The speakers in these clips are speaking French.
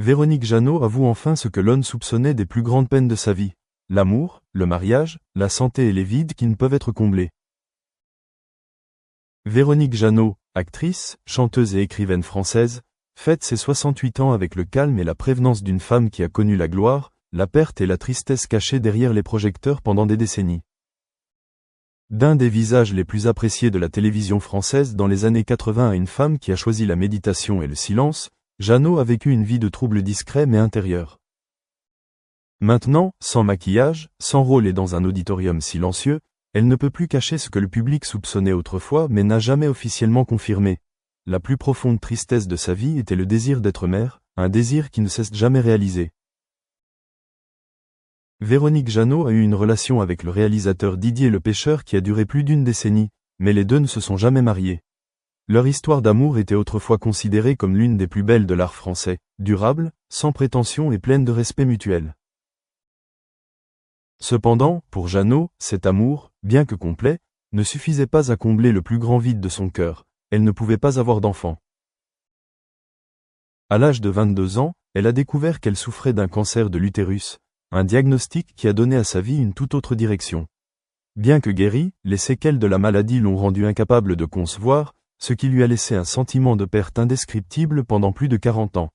Véronique Jeannot avoue enfin ce que l'on soupçonnait des plus grandes peines de sa vie. L'amour, le mariage, la santé et les vides qui ne peuvent être comblés. Véronique Jeannot, actrice, chanteuse et écrivaine française, fête ses 68 ans avec le calme et la prévenance d'une femme qui a connu la gloire, la perte et la tristesse cachées derrière les projecteurs pendant des décennies. D'un des visages les plus appréciés de la télévision française dans les années 80 à une femme qui a choisi la méditation et le silence, Jeannot a vécu une vie de trouble discret mais intérieur. Maintenant, sans maquillage, sans rôle et dans un auditorium silencieux, elle ne peut plus cacher ce que le public soupçonnait autrefois mais n'a jamais officiellement confirmé. La plus profonde tristesse de sa vie était le désir d'être mère, un désir qui ne s'est jamais réalisé. Véronique Jeannot a eu une relation avec le réalisateur Didier Le Pêcheur qui a duré plus d'une décennie, mais les deux ne se sont jamais mariés. Leur histoire d'amour était autrefois considérée comme l'une des plus belles de l'art français, durable, sans prétention et pleine de respect mutuel. Cependant, pour Jeannot, cet amour, bien que complet, ne suffisait pas à combler le plus grand vide de son cœur, elle ne pouvait pas avoir d'enfant. À l'âge de 22 ans, elle a découvert qu'elle souffrait d'un cancer de l'utérus, un diagnostic qui a donné à sa vie une toute autre direction. Bien que guérie, les séquelles de la maladie l'ont rendue incapable de concevoir, ce qui lui a laissé un sentiment de perte indescriptible pendant plus de 40 ans.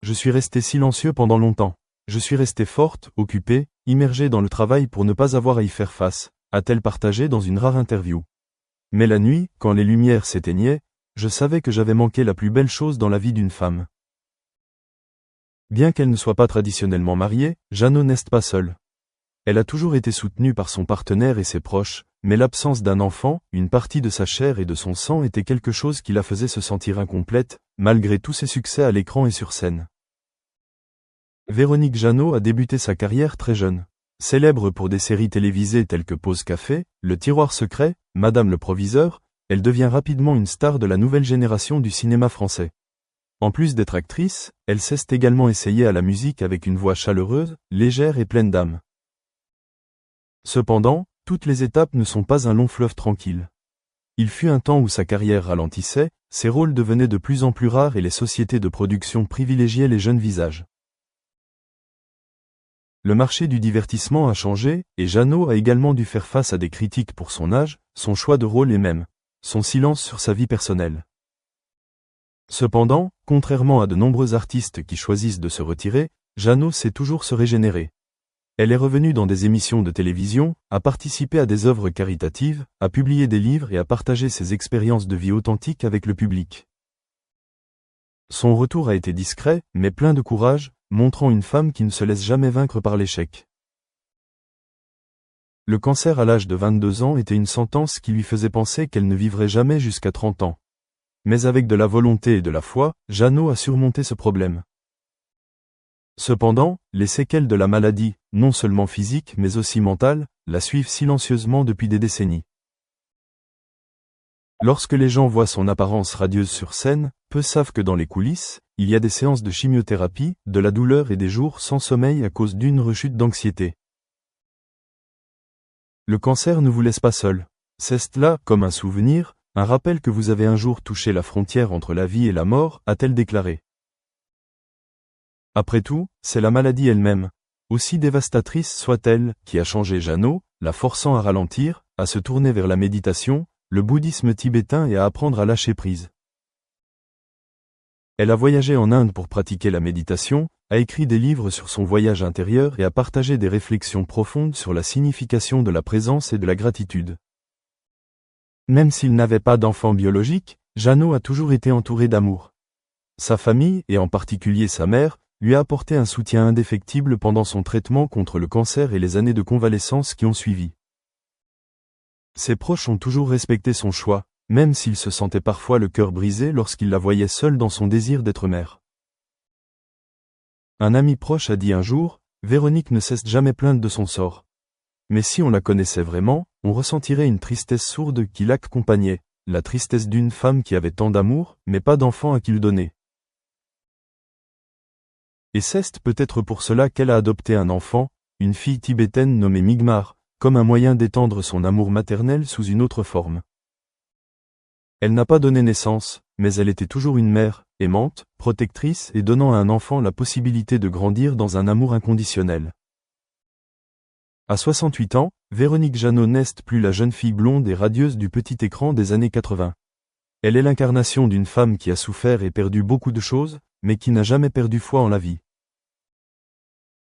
Je suis resté silencieux pendant longtemps. Je suis resté forte, occupée, immergée dans le travail pour ne pas avoir à y faire face, a-t-elle partagé dans une rare interview. Mais la nuit, quand les lumières s'éteignaient, je savais que j'avais manqué la plus belle chose dans la vie d'une femme. Bien qu'elle ne soit pas traditionnellement mariée, Jeannot n'est pas seule. Elle a toujours été soutenue par son partenaire et ses proches, mais l'absence d'un enfant, une partie de sa chair et de son sang était quelque chose qui la faisait se sentir incomplète, malgré tous ses succès à l'écran et sur scène. Véronique Jeannot a débuté sa carrière très jeune. Célèbre pour des séries télévisées telles que Pause Café, Le Tiroir Secret, Madame le Proviseur, elle devient rapidement une star de la nouvelle génération du cinéma français. En plus d'être actrice, elle s'est également essayée à la musique avec une voix chaleureuse, légère et pleine d'âme. Cependant, toutes les étapes ne sont pas un long fleuve tranquille. Il fut un temps où sa carrière ralentissait, ses rôles devenaient de plus en plus rares et les sociétés de production privilégiaient les jeunes visages. Le marché du divertissement a changé, et Jeannot a également dû faire face à des critiques pour son âge, son choix de rôle et même son silence sur sa vie personnelle. Cependant, contrairement à de nombreux artistes qui choisissent de se retirer, Jeannot sait toujours se régénérer. Elle est revenue dans des émissions de télévision, a participé à des œuvres caritatives, a publié des livres et a partagé ses expériences de vie authentiques avec le public. Son retour a été discret, mais plein de courage, montrant une femme qui ne se laisse jamais vaincre par l'échec. Le cancer à l'âge de 22 ans était une sentence qui lui faisait penser qu'elle ne vivrait jamais jusqu'à 30 ans. Mais avec de la volonté et de la foi, Jeannot a surmonté ce problème. Cependant, les séquelles de la maladie, non seulement physiques mais aussi mentales, la suivent silencieusement depuis des décennies. Lorsque les gens voient son apparence radieuse sur scène, peu savent que dans les coulisses, il y a des séances de chimiothérapie, de la douleur et des jours sans sommeil à cause d'une rechute d'anxiété. Le cancer ne vous laisse pas seul. C'est là, comme un souvenir, un rappel que vous avez un jour touché la frontière entre la vie et la mort, a-t-elle déclaré. Après tout, c'est la maladie elle-même, aussi dévastatrice soit-elle, qui a changé Jeannot, la forçant à ralentir, à se tourner vers la méditation, le bouddhisme tibétain et à apprendre à lâcher prise. Elle a voyagé en Inde pour pratiquer la méditation, a écrit des livres sur son voyage intérieur et a partagé des réflexions profondes sur la signification de la présence et de la gratitude. Même s'il n'avait pas d'enfant biologique, Jeannot a toujours été entouré d'amour. Sa famille, et en particulier sa mère, lui a apporté un soutien indéfectible pendant son traitement contre le cancer et les années de convalescence qui ont suivi. Ses proches ont toujours respecté son choix, même s'il se sentait parfois le cœur brisé lorsqu'il la voyait seule dans son désir d'être mère. Un ami proche a dit un jour, « Véronique ne cesse jamais plaindre de son sort. Mais si on la connaissait vraiment, on ressentirait une tristesse sourde qui l'accompagnait, la tristesse d'une femme qui avait tant d'amour, mais pas d'enfant à qui le donner. » Et c'est peut-être pour cela qu'elle a adopté un enfant, une fille tibétaine nommée Migmar, comme un moyen d'étendre son amour maternel sous une autre forme. Elle n'a pas donné naissance, mais elle était toujours une mère, aimante, protectrice et donnant à un enfant la possibilité de grandir dans un amour inconditionnel. À 68 ans, Véronique Jeannot n'est plus la jeune fille blonde et radieuse du petit écran des années 80. Elle est l'incarnation d'une femme qui a souffert et perdu beaucoup de choses, mais qui n'a jamais perdu foi en la vie.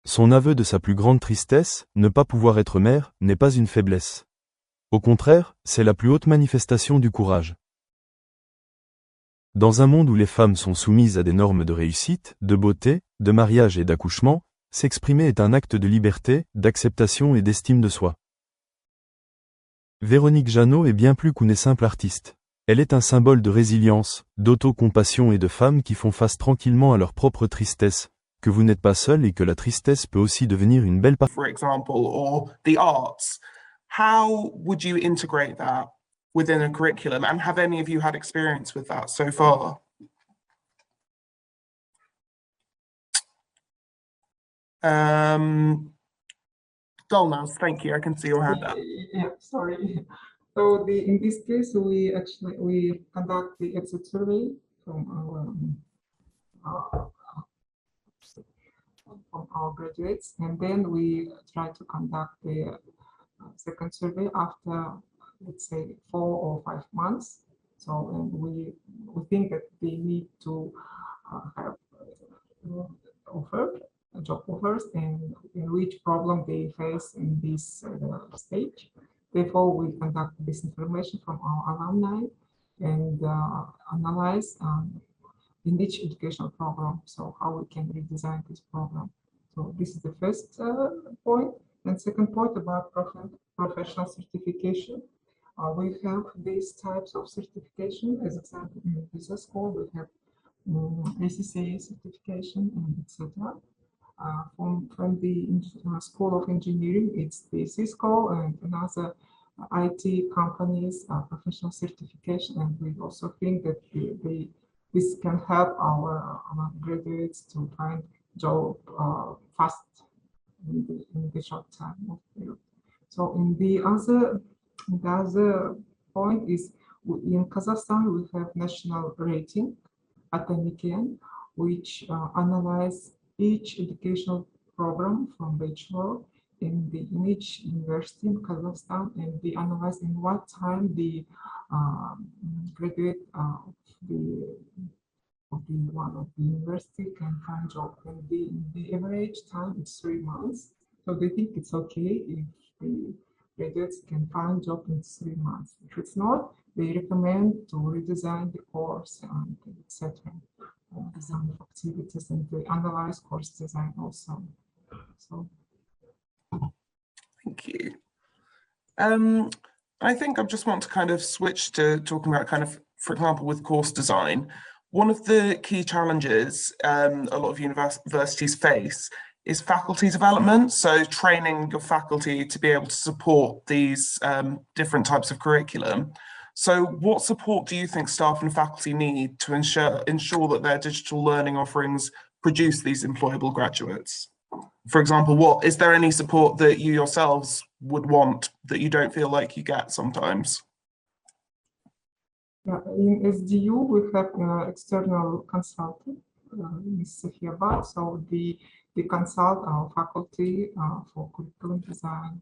Son aveu de sa plus grande tristesse, ne pas pouvoir être mère, n'est pas une faiblesse. Au contraire, c'est la plus haute manifestation du courage. Dans un monde où les femmes sont soumises à des normes de réussite, de beauté, de mariage et d'accouchement, s'exprimer est un acte de liberté, d'acceptation et d'estime de soi. Véronique Jeannot est bien plus qu'une simple artiste. Elle est un symbole de résilience, d'auto-compassion et de femmes qui font face tranquillement à leur propre tristesse, que vous n'êtes pas seul et que la tristesse peut aussi devenir une belle For example, or the arts. How would you integrate that within a curriculum? And have any of you had experience with that so far? Dolnaz, thank you. I can see your hand up. Yeah, sorry. So in this case, we conduct the exit survey from our graduates, and then we try to conduct the second survey after, let's say, 4 or 5 months. So and we think that they need to have job offers and in which problem they face in this stage. Therefore, we conduct this information from our alumni and analyze in each educational program, so how we can redesign this program. So this is the first point. And second point about professional certification. We have these types of certification. As example, in the business school, we have ACCA certification and etc. From the School of Engineering, it's the Cisco and another IT companies professional certification, and we also think that this can help our graduates to find job fast in the short time. So in the other point is in Kazakhstan we have national rating Atanikian, which analyze each educational program from bachelor in each university in Kazakhstan, and they analyze in what time the graduate of the university can find job, and the average time is 3 months. So they think it's okay if the graduates can find job in 3 months. If it's not, they recommend to redesign the course and etc. Design of activities, and they analyze course design also. So thank you. I think I just want to kind of switch to talking about kind of, for example, with course design. One of the key challenges a lot of universities face is faculty development. So training your faculty to be able to support these different types of curriculum. So what support do you think staff and faculty need to ensure that their digital learning offerings produce these employable graduates? For example, is there any support that you yourselves would want that you don't feel like you get sometimes? Yeah, in SDU, we have external consultant, Ms. Sofia Bat. So they consult our faculty for curriculum design,